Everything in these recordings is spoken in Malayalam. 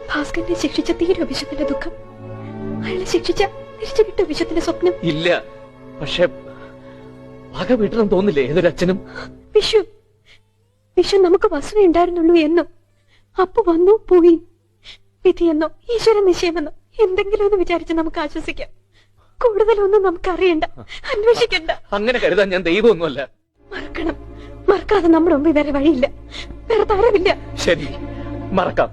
ഭാസ്കരനെ ശിക്ഷിച്ച തീരെ വിശുദ്ധന്റെ ദുഃഖം, അയാളെ ശിക്ഷിച്ച തിരിച്ചു കിട്ടിയ വിശുദ്ധന്റെ സ്വപ്നം. ഇല്ല, പക്ഷെ വക വീട്ടണം തോന്നില്ലേ ഏതൊരച്ഛനും? വിഷു വിഷു നമുക്ക് വസുവേ ഉണ്ടായിരുന്നുള്ളൂ എന്നും അപ്പു വന്നു പോയി. വിധിയെന്നോ ഈശ്വര നിശ്ചയമെന്നോ എന്തെങ്കിലും ഒന്ന് വിചാരിച്ച് നമുക്ക് ആശ്വസിക്കാം. കൂടുതലൊന്നും നമുക്ക് അറിയണ്ട, അന്വേഷിക്കണ്ട. അങ്ങനെ കരുതാൻ ഞാൻ ദൈവമൊന്നുമല്ല. മറക്കണം, മറക്കാതെ നമ്മുടെ മുമ്പിൽ വേറെ വഴിയില്ല, വേറെ താരമില്ല. ശരി, മറക്കാം.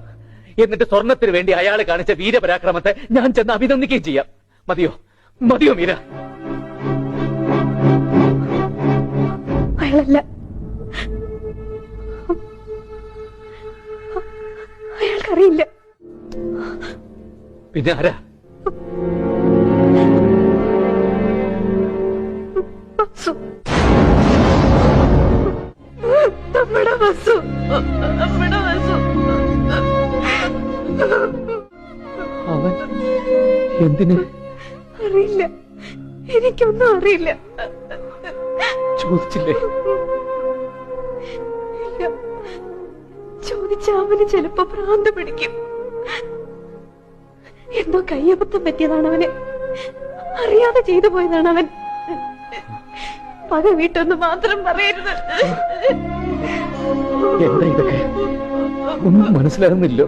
എന്നിട്ട് സ്വർണത്തിന് വേണ്ടി അയാൾ കാണിച്ച വീരപരാക്രമത്തെ ഞാൻ ചെന്ന് അഭിനന്ദിക്കുകയും ചെയ്യാം. മതിയോ? മതിയോ മീര? അയാളല്ല, അയാൾക്കറിയില്ല. പിന്നെ ആരാ? വസു, നമ്മുടെ വസു, നമ്മുടെ വസു. അവൻ എന്തിന്? അറിയില്ല, എനിക്കൊന്നും അറിയില്ല. ചോദിച്ചില്ലേ? ഇല്ല, ചോദിച്ച അവന് ചിലപ്പോ ഭ്രാന്ത് പിടിക്കും. എന്തോ കയ്യബദ്ധം പറ്റിയതാണ് അവന്, അറിയാതെ ചെയ്തു പോയതാണ് അവൻ. പക വീട്ടൊന്ന് മാത്രം പറയരുത്. എന്താ ഇതൊക്കെ? ഒന്നും മനസ്സിലാകുന്നില്ലോ.